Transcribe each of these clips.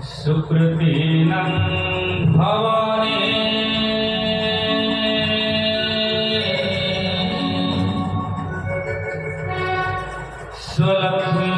सुकृतीनं भवानी स्वलक्ष्मी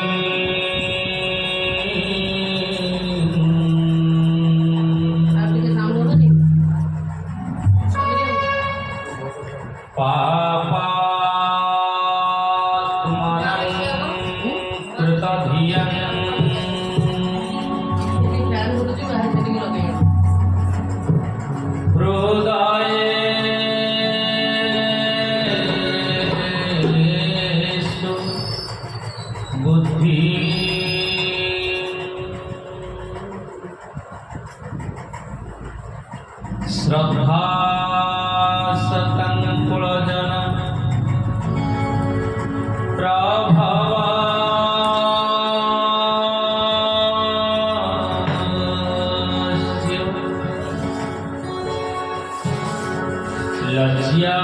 श्रद्धा सतंकुलजन प्रभवास्य लज्जा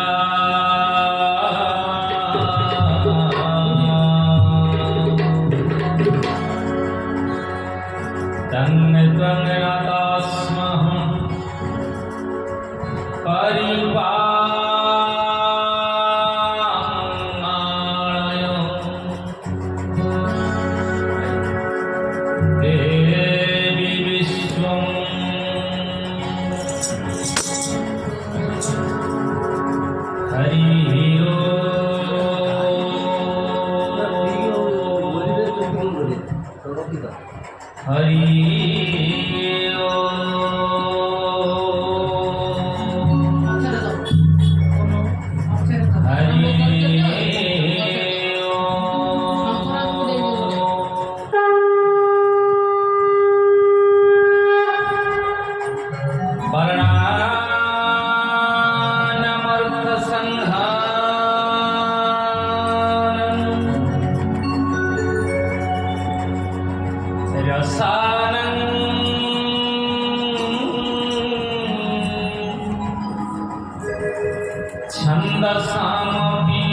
छन्दसामपि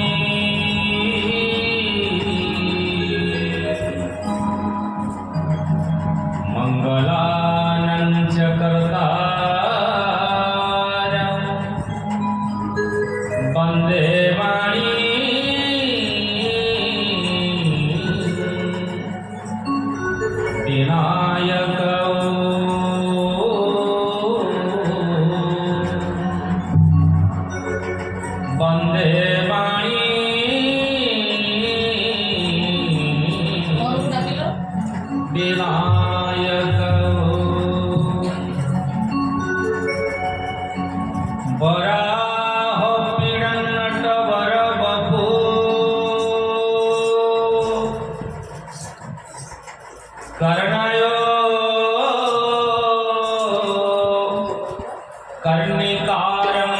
मंगलानं च कर्तारं वन्दे वाणी विनायकौ वन्दे वाणी विनायकौ वराह पीडनटवर बपू कर्णयो कर्णिकारं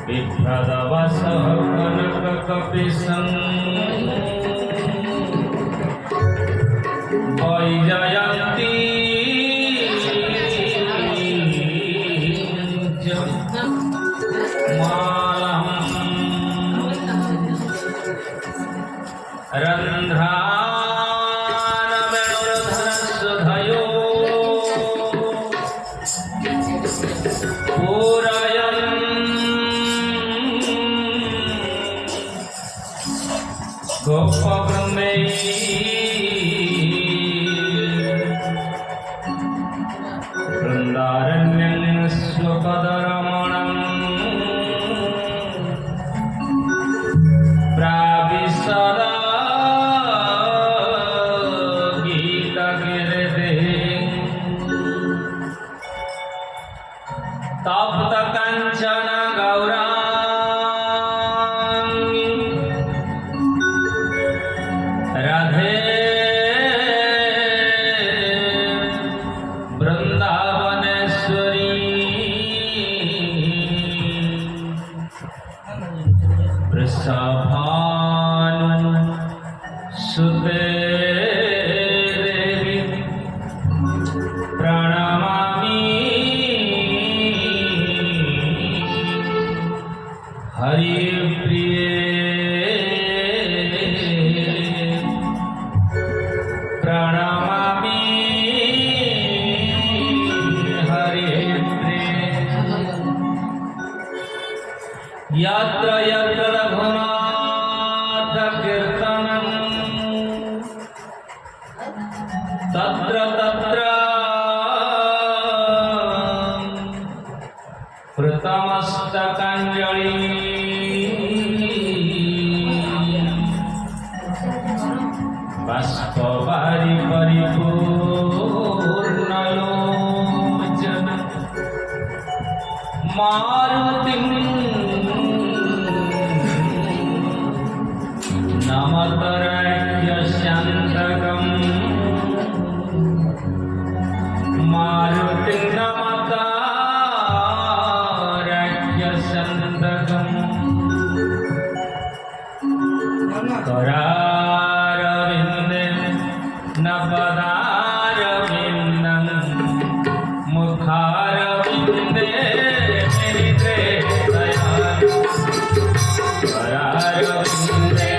बिभ्रदवसः कनककपिशं वैजयन्ती मालं रन्ध्रानवेणुर्धनस्वधयो पूरयन् गोपवृन्दैः वृन्दारण्यं स्वपदरमणं प्राविशदा तप्त कंचन गौरांगी राधे वृंदावनेश्वरी वृषभानु सुते देवी प्रणमामि हरिप्रिये प्रणमामि हरिप्रिये यत्र यत्र रघुनाथ कीर्तनं तत्र तत्र कृतमस्तकाञ्जलि बाष्पवारि परिपूर्णलोचन मारुतिं नमतराज्यशान्तकम् मारुतिं नमतराज्यशान्तकम् करारविन्दे नवदारविन्दं मुखारविन्दे मेलिते दयालु करारविन्दे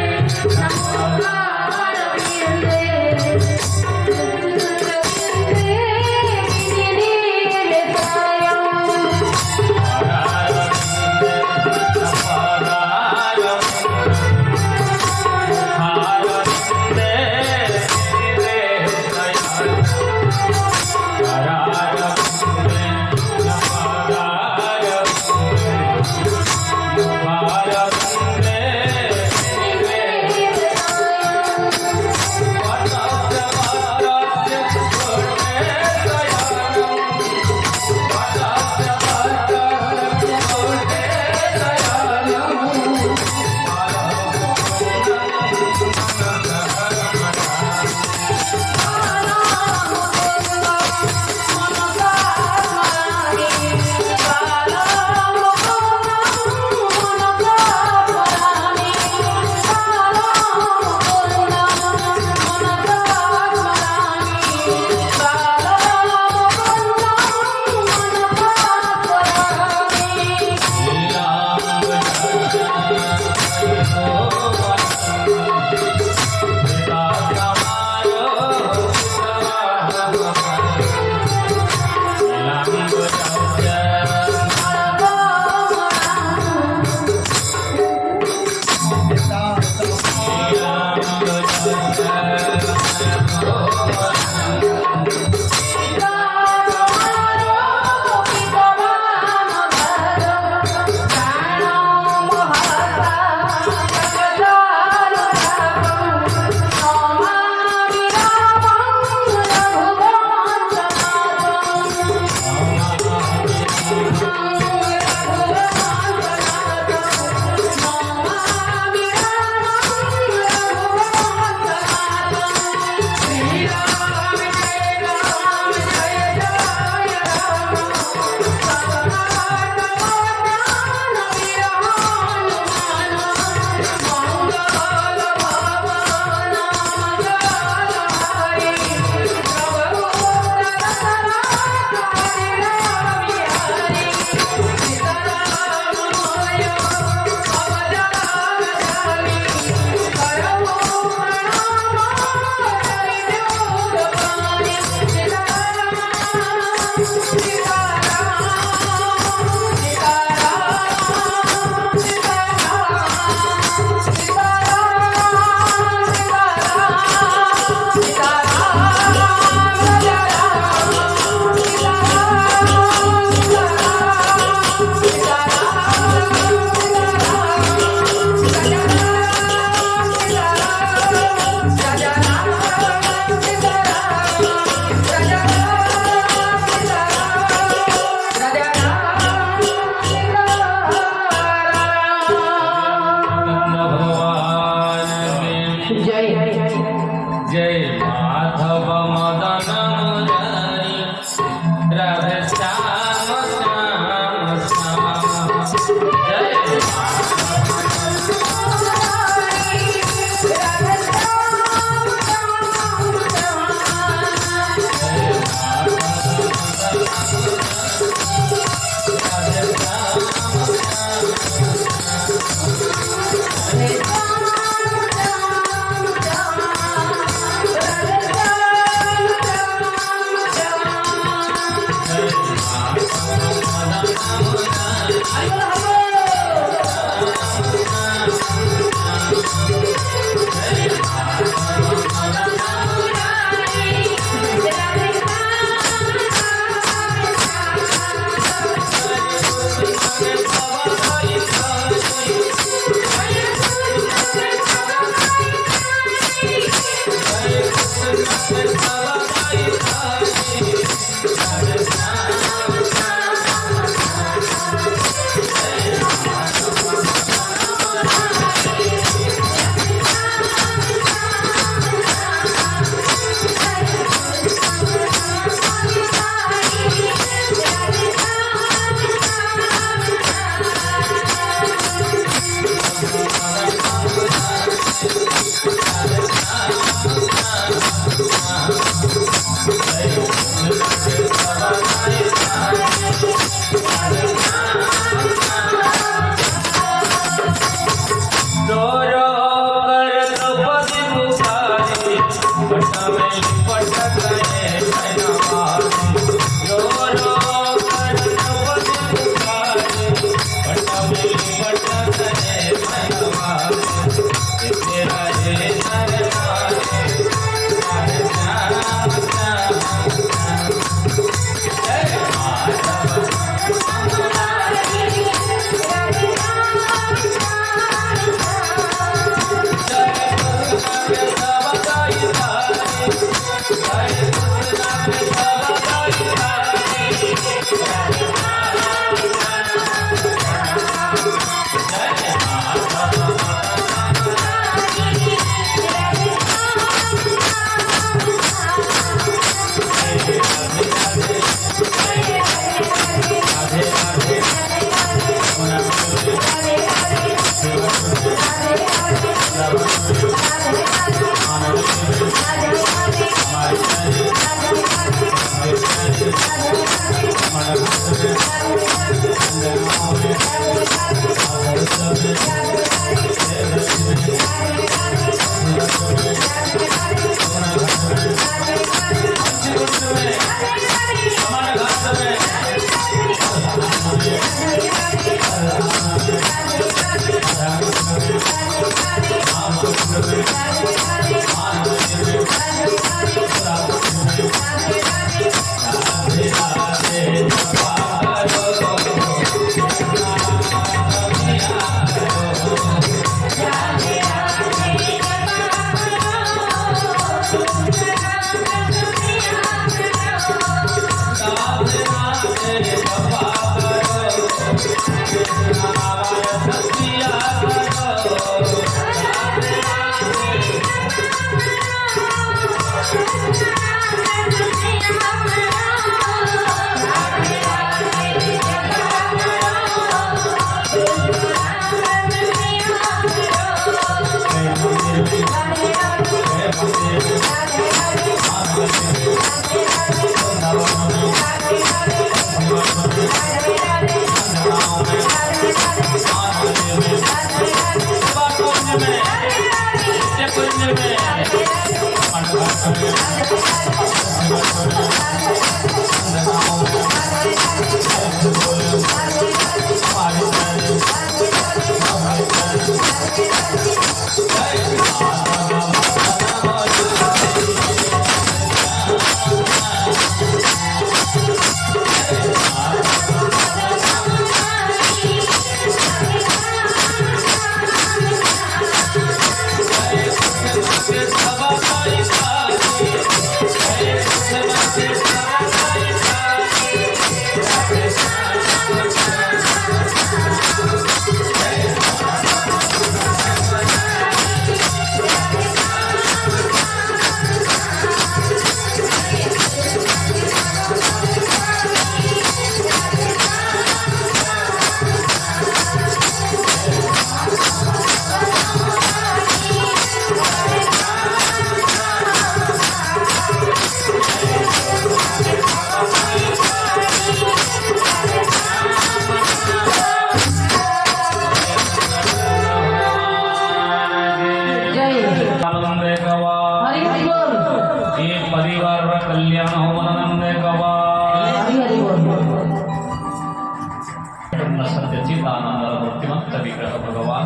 परिपूर्ण सत्यचिदानंद मूर्तिमंत विग्रह भगवान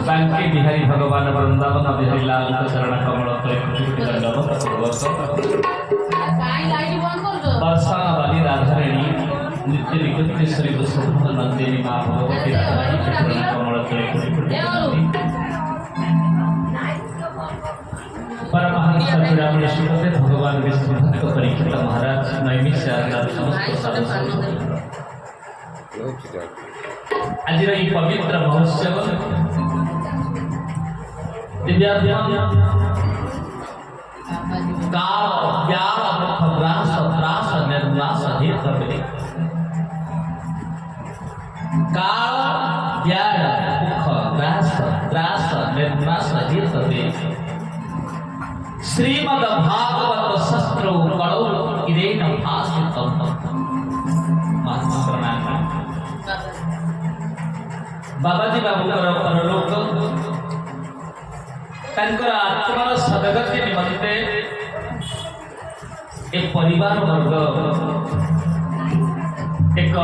बांके बिहारी भगवान वृंदावन बिहारी लाल चरण कमल तले कोटि कोटि दंडवत पूर्वक वर्षा वाली राधारणी नित्य निकृत्य श्री वसुंधरा नंदिनी मां भगवती राधारणी के चरण कमल तले कोटि कोटि दंडवत परमहंस शिरोमणि श्रीपति भगवान विष्णु भक्त परीक्षित महाराज नैमिष आदि समस्त साधु आज ये पवित्र महोत्सव दिव्याध्यान काल व्याल मुख ग्रास त्रास निर्नाश हेतवे काल व्याल मुख ग्रास त्रास निर्नाश हेतवे श्रीमद् भागवत शस्त्रो कड़ौ इदेन भासितम महात्मा प्रणाम बाबाजी बाबूकर परलोक तंकर आत्मार सदगति निमंते एक परिवार वर्ग एक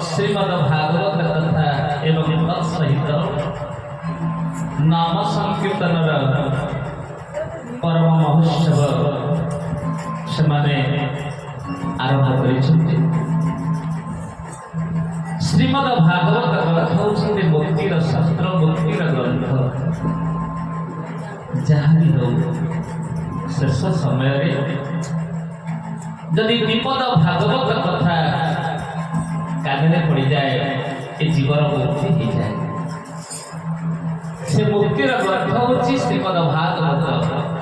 श्रीमद् भागवत कथा एवं तत्सहित नाम संकीर्तन परम महोत्सव से आरंभ कर श्रीमद् भागवत ग्रंथ होती मुक्तिर शास्त्र मुक्तिर ग्रंथ जहाँ हो शेष समय जदि विपद भागवत कथा कान पड़ जाए ये जीवन मुक्ति हो जाए से मुक्तिर ग्रंथ होची श्रीमद् भागवत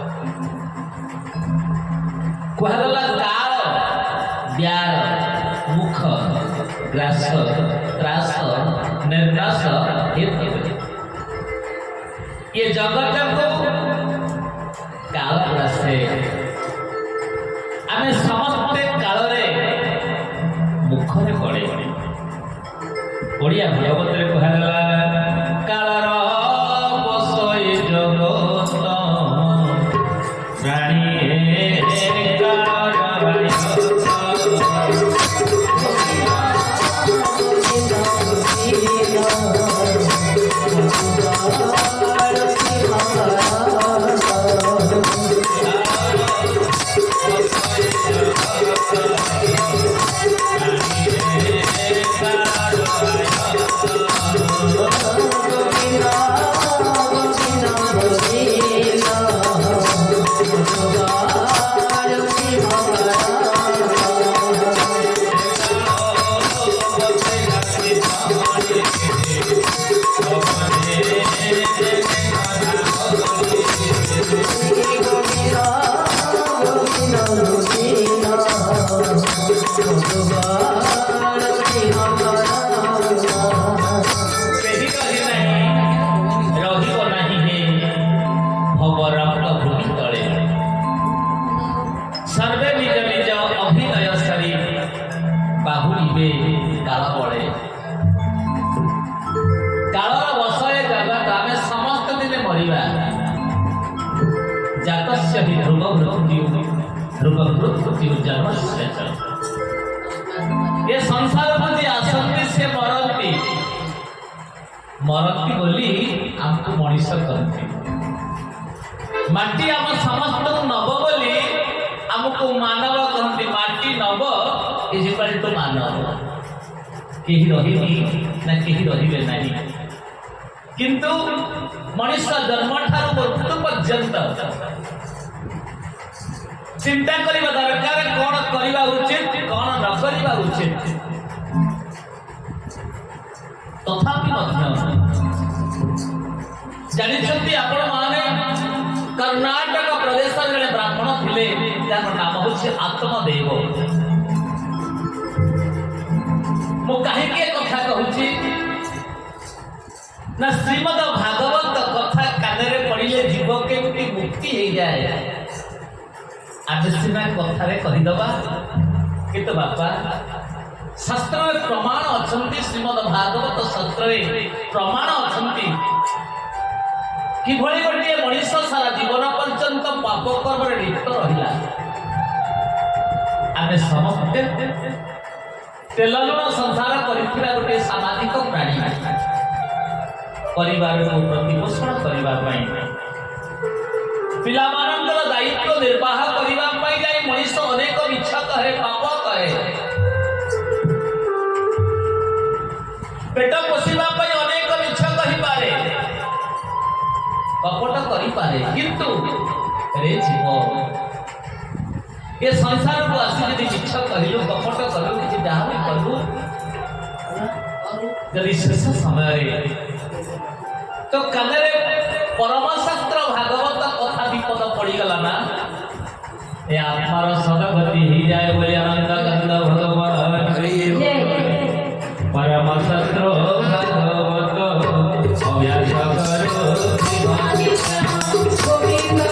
कहला काल व्याल मुख ग्रास त्रास निर्नाश ये जगत को काल ग्रासे आमे समस्ते काल रे मुख रे पड़े ओडिया भागवत रे कहला कालर बसई जगत प्राणी ये संसार प्रति आसक्ति से मरती मरती बोली हमको मनीष करती माटी आम समस्त नव बोली हमको मानव कहती माटी नव इज इक्वल टू मानव केही रहिबी ना केही रहिबे नाही किंतु मनुष्य जन्म ठारू मृत्यु पर्यंत चिंता करबा दरकार कौन करबा उचित कौन न करबा उचित तथापि जानी आपण माने कर्नाटक प्रदेश जड़े ब्राह्मण थिले जार नाम होछि आत्मदेव मु कहीं कथा कहूची ना श्रीमद् भागवत कथा कान पड़े जीव के मुक्ति हो जाए आज सीना कथारे कहीदबा किंतु बापा शास्त्र प्रमाण अच्छा श्रीमद् भागवत शास्त्र प्रमाण अच्छा कि गोटे मनीष सारा जीवन पर्यंत पाप कर्म लिप्त रहा आम समस्ते तेल लुण संसार कर गोटे सामाजिक प्राणी परिवार को प्रतिपोषण करने पिलामानंदर दायित्व निर्वाह करने जाए मनीष अनेक मिछ कहे पाप कहे पेट पोषिबा अनेक मिछ कही पारे कपट करि पारे किंतु रे जीव ये संसार को आसी यदि मिछ कहलु कपट कलु कि जहाँ भी कलु यदि शेष समय तो कानरे परमशास्त्र भागवत कथा विपद पड़ीगला ना ये आत्मार सदगति ही जाए बोले आनंद गंध भगवान परमशास्त्र भागवत अभ्यास करो गोविंद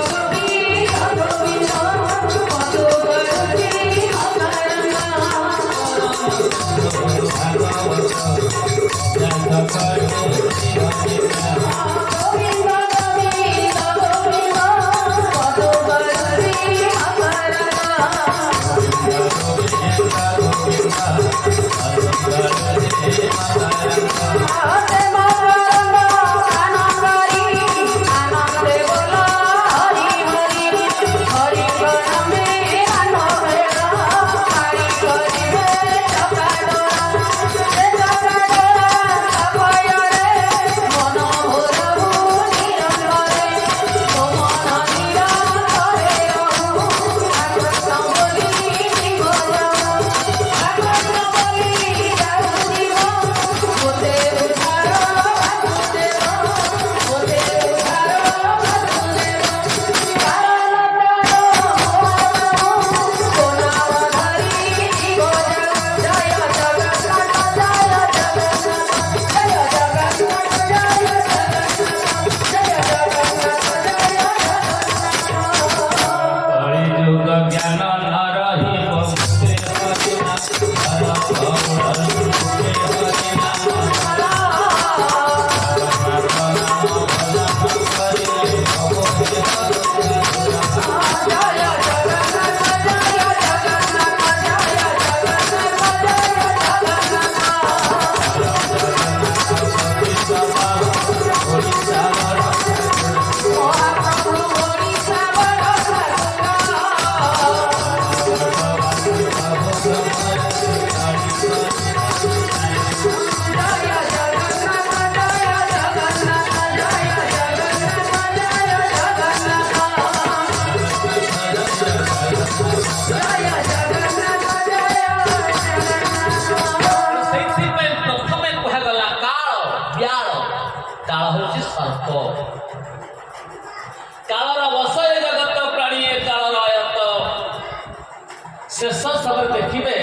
शेष समय देखिए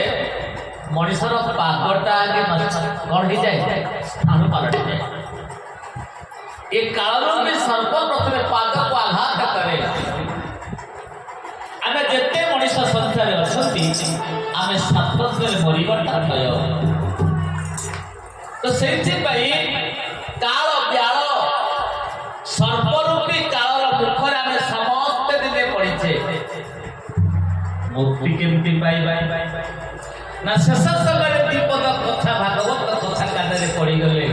मनीषर पागटा कौन हो जाए स्थान पलटि जाए ये काल भी सर्प प्रथम पाग को आघात करे आम जिते मनीष संख्यार अच्छा आम स्वातंत्र मरवाटा भय तो से काल व्याल सर्परूपी कालर मुखर आम समस्ते दिने पड़ीचे मुक्ति केमती पाइबा ना शेष समय विपद कथा भागवत कथा कान पड़ी गले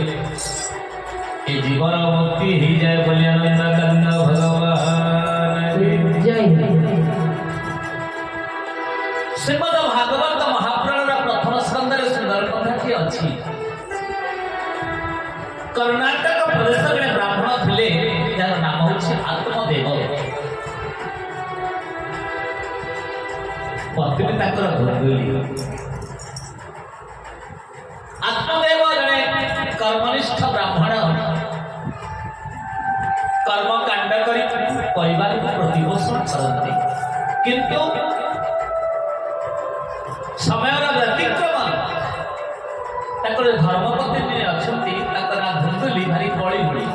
ये जीवन मुक्ति ही जाए बोले आनंद गंध भगवान श्रीमद भागवत महापुराण प्रथम स्कंदर सुंदर कथाटी अच्छी कर्णाटक प्रदेश में ब्राह्मण थे जार नाम हूँ आत्मदेव पत्नी धुंदुली आत्मदेव जड़े कर्मनिष्ठ ब्राह्मण कर्मकांड कर परिवार को प्रतिपोषण करते किंतु समय व्यतिक्रम धर्मपत्नी अच्छा धुंदुली भारी बड़ी बड़ी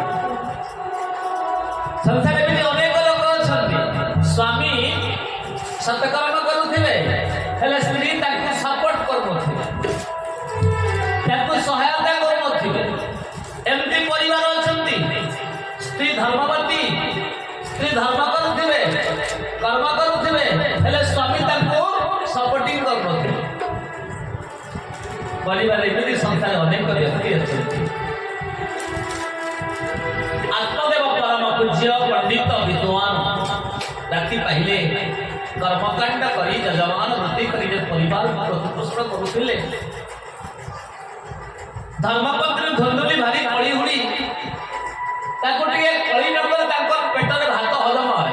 संसार में अनेक लोक अच्छा स्वामी सतकर्म करुले स्त्री सपोर्ट कर सहायता करमती परिवार अच्छा स्त्री धर्मवती स्त्री धर्म करुवे कर्म करुवे स्वामी सपोर्टिंग कर परिवार एमती संसार अनेक व्यक्ति अच्छे आत्मदेव परम पूज्य पंडित विद्वान राति पाइले कर्मकांड करी जजमान वृत्ति करी परिवार प्रतिपुष्ट करुले धर्मपत्नी धुंधुली भारी कड़ी हुड़ी कड़ी नगर पेटर भात हजम है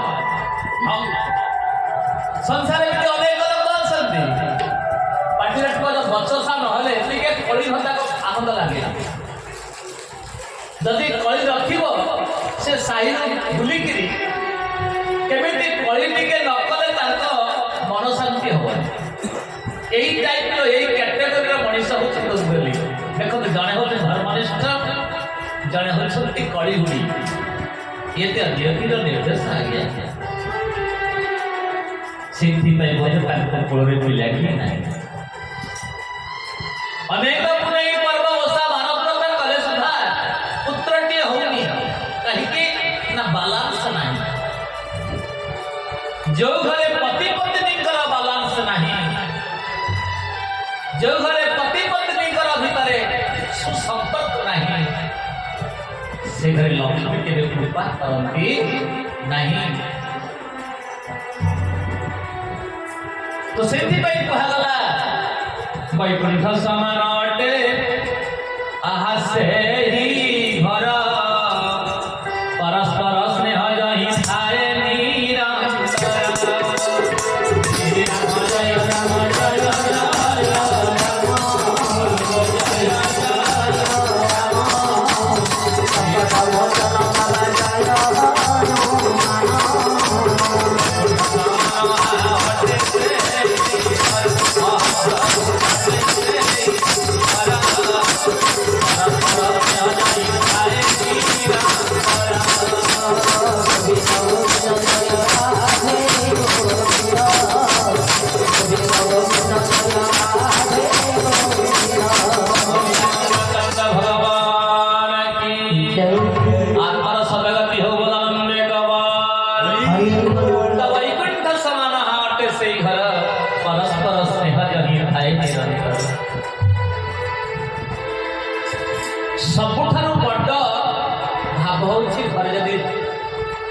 संसार में अनेक लोक अच्छा पार्टी बचसा ना कड़ी भत्ता आनंद लगे जदि कड़ी रखिब से साही भूलिकी केमिति कड़ी टिके न कले मन शांति हम यही टाइप यही कैटेगोरी मनीष हूँ देखो जड़े हूँ धर्मनिष्ठ जड़े हूँ कड़ी हुड़ी ये नियतिर निर्देश आज्ञा से कूल मिला कि ना अनेक पुनई पर्व ओषा भारत कले सुधा पुत्रटी होनी कहीं ना बालांस ना जो घरे पति पत्नी बालांस नहीं जो घरे पति पत्नी भितर सुसंपर्क नहीं से घरे लक्ष्मी के कृपा करती नहीं तो से कहला वैकुंठ समान अटे आहा से ही घर परस्पर स्नेह जही थाए सबुठार बड़ भाव हूँ घर जदि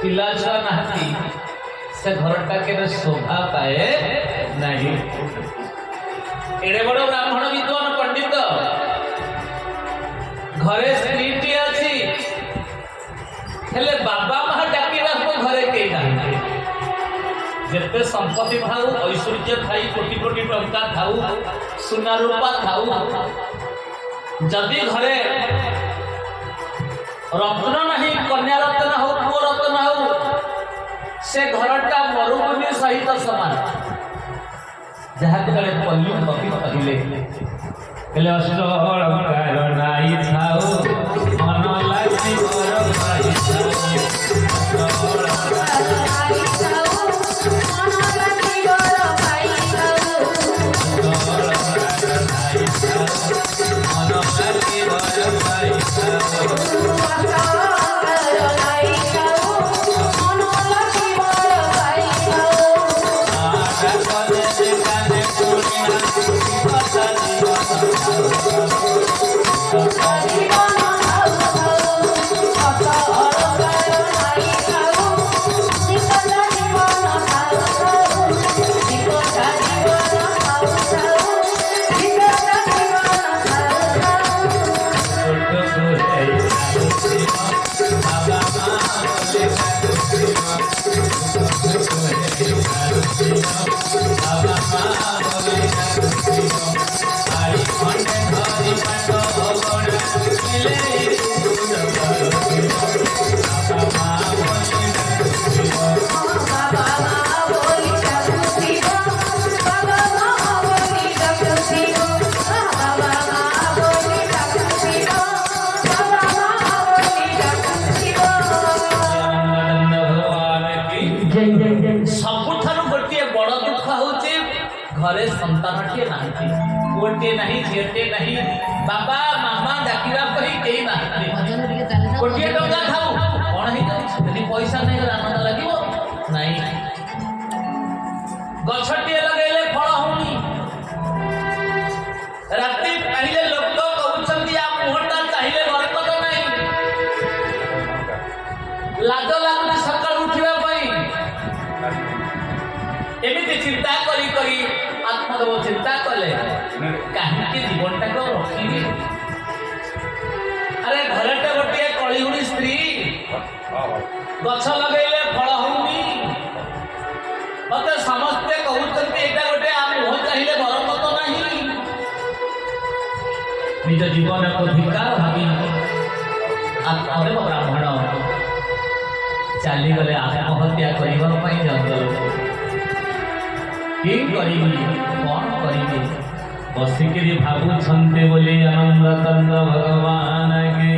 पिला छुआ ना से घरटा के शोभा पाए नहीं एड़े बड़ ब्राह्मण विद्वान पंडित घरे स्त्रीटी अच्छी हेले बाबा माँ डाकिबा घरे कई ना जिते संपत्ति थाऊ ऐश्वर्य थाई कोटी कोटी टंका थाऊ सुना रूपा थाऊ जदि घरे रत्न नहीं कन्या रत्न हो पुओ रत्न हो से घरटा मरुभूमि सहित समान जहाँ कले पल्लू कवि कहले नाई थाऊ मन लागी घर भाई घरे संतानटे ना पुटे नहीं झीटे नहीं बाबा मामा डाकिबा कही कई ना गोटे टंका खाऊ कौन ही पैसा नहीं आनंद लगे नहीं गछटे लगेले फल होनी राति पहले महादेव चिंता कले कहीं जीवनटा को रखी अरे घरटे गोटे कलिहुड़ी स्त्री गछ लगे फल होनी मत समस्ते कहते यहाँ गोटे मुह चाहिए बरकत नहीं निज जीवन को धिकार भावी आत्मदेव ब्राह्मण चलीगले आत्महत्या करने जंगल कि कौन करेंगे बसिकी भावुंटे बोले आनंद कंद भगवान के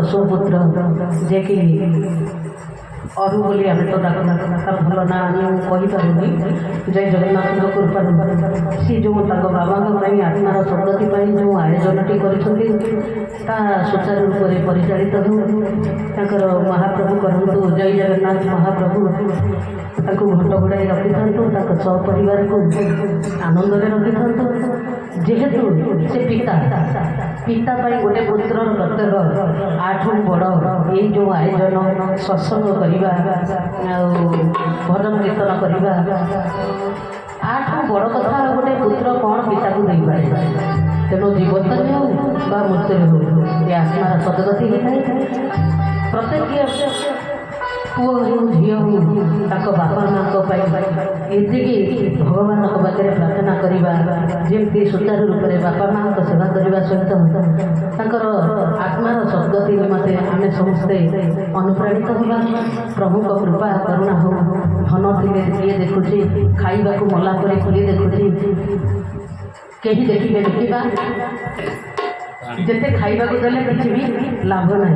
सुपुत्र जे कि और बोली आम तो भल ना कहीपरि जय जगन्नाथ कृपा सी जो बाबा आत्मार सदगति जो आयोजनटी कर सुचारू रूप से परिचालित हो महाप्रभु कहतु जय जगन्नाथ महाप्रभु घंट घोड़ाई रखी था सपरिवार को आनंद रखी था जेहेतु से पिता पिता गोटे पुत्र कर्तव्य आठू बड़ ये जो आयोजन सत्संग करवा भजन कीर्तन करवा आठू बड़ कथा गोटे पुत्र कौन पिता को दे पाए तेणु जीवन हो मृत्यु हो ये आत्मार सदगति होता है प्रत्येक पुओ हो झी हो बापा माँ ये भगवान पाखे प्रार्थना करवा जमी सुचारू रूप से बापा माँ सेवा करने सहित आत्मार सदगति निमते आम समस्ते अनुप्राणित होगा प्रभु कृपा करुणा हो धन थे किए देखुची खाइबा मला पर किए देखुची कहीं देखिए देखा जिते खाइबा देले किसी भी लाभ ना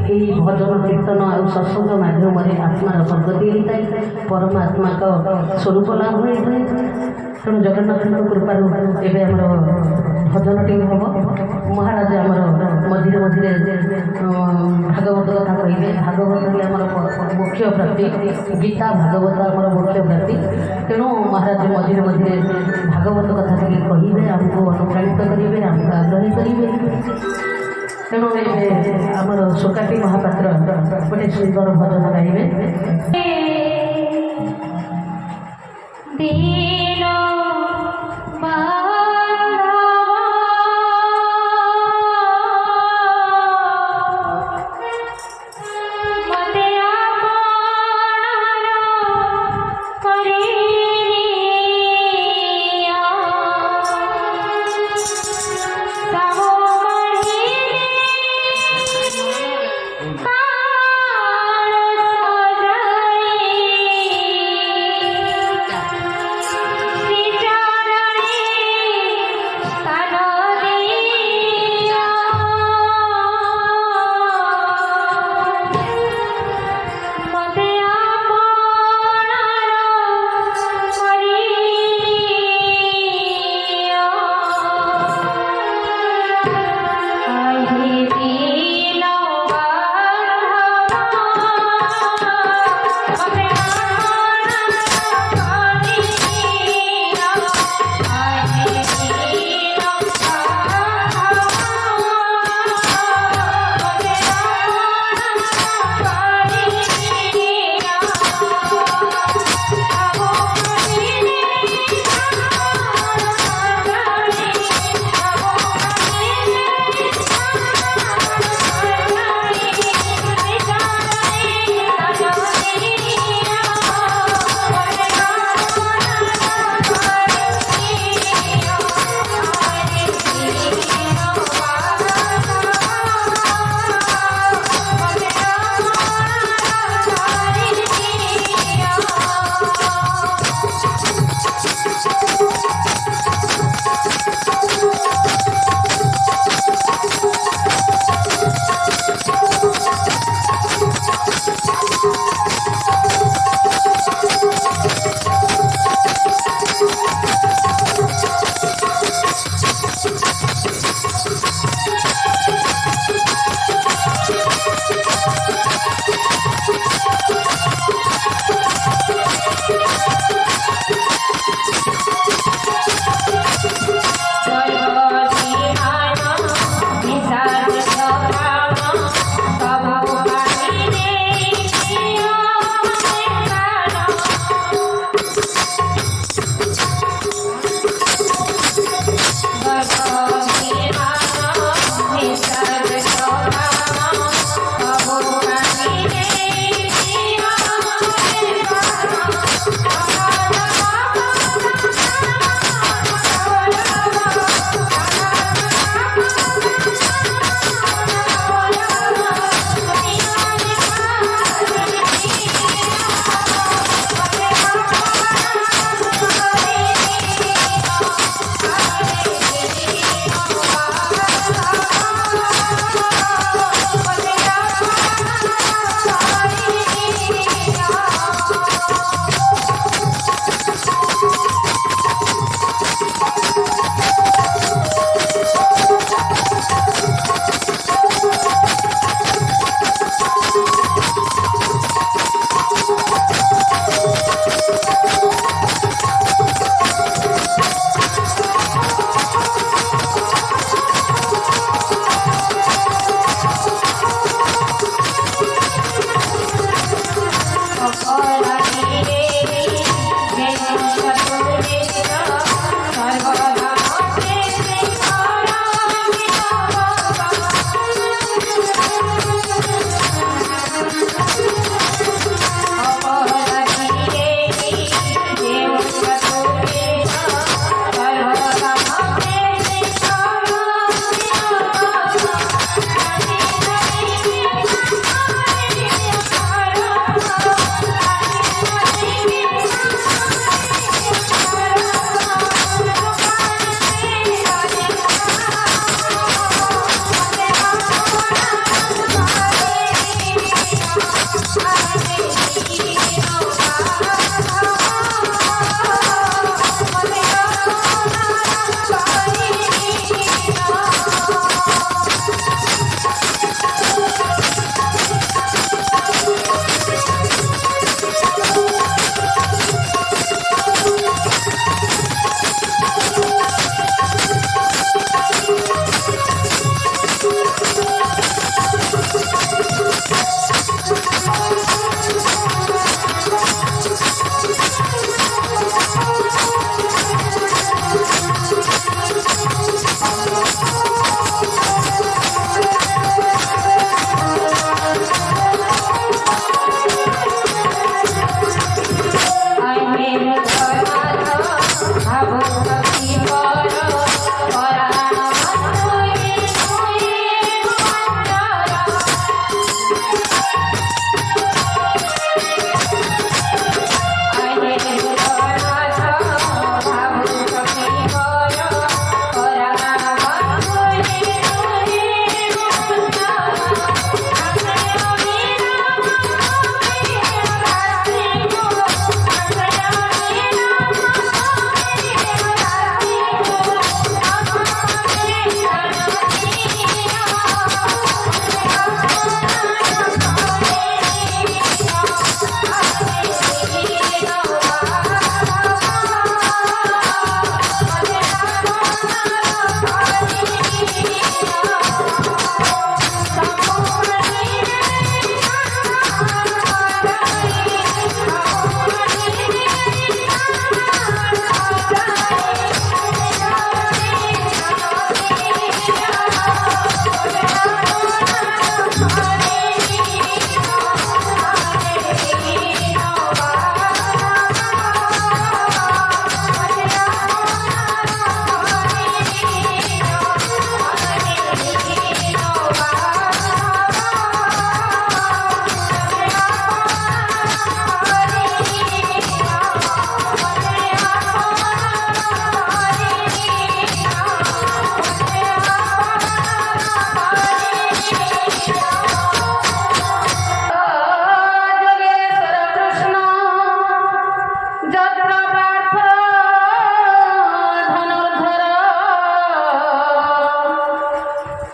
यही भजन कीर्तन और सत्संग माध्यम आत्मार सदगति होता है परमात्मा स्वरूप लाभ होता है तेणु जगन्नाथ कृपार एवं भजन टी हम महाराज आम मझे मझे भागवत कथा कहे भागवत ही आम मुख्य प्राप्ति गीता भागवत आम मुख्य प्राप्ति तेणु महाराज मझे मझे भागवत कथा टे कहे आमको अनुप्राणित करेंगे आमको आग्रही करेंगे तेणु आमर सुकाटी महापात्र गोटे सुंदर भजन गाइबे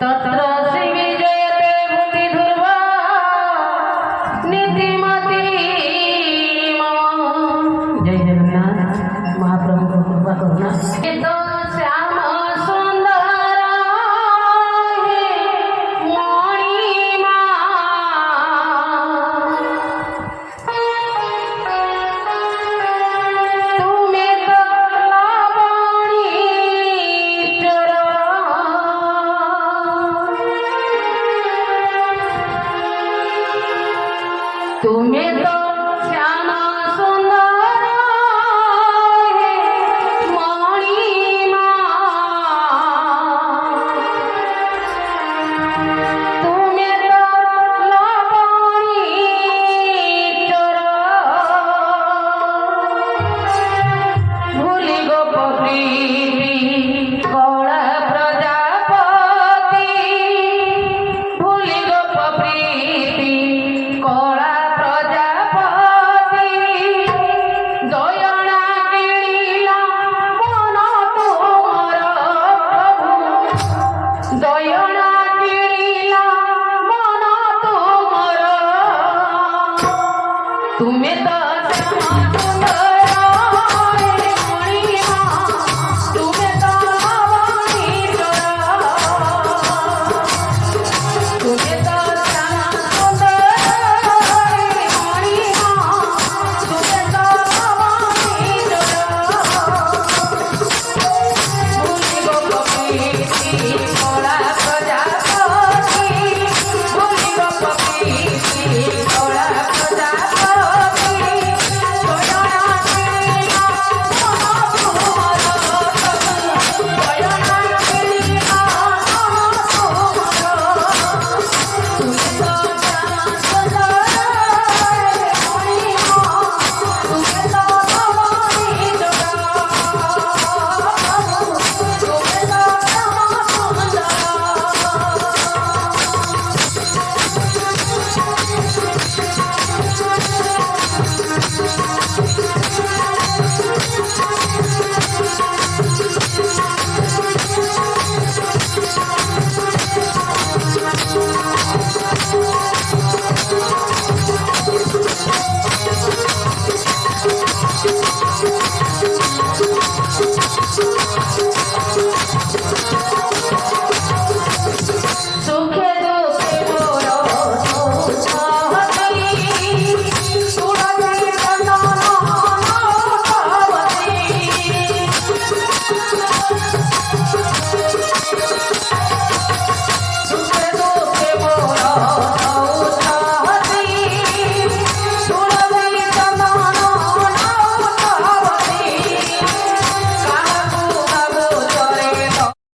तत्र श्री विजयते भूति ध्रुवा नीतिमती मम। जय जगन्नाथ। महाप्रभु को कृपा करुणा। तो श्याम सुंदर हे मणिमा, तुम्हें तो लावणी चोर, तुम्हें तो श्याम सुंदर हे मणिमा, तुम्हें तो लावणी चोर, भूली गोप प्रीति कौड़ा प्रजापति, भूली गोप प्रीति कौड़ा प्रजापति, दयना किणिला मन तुमर प्रभु, दया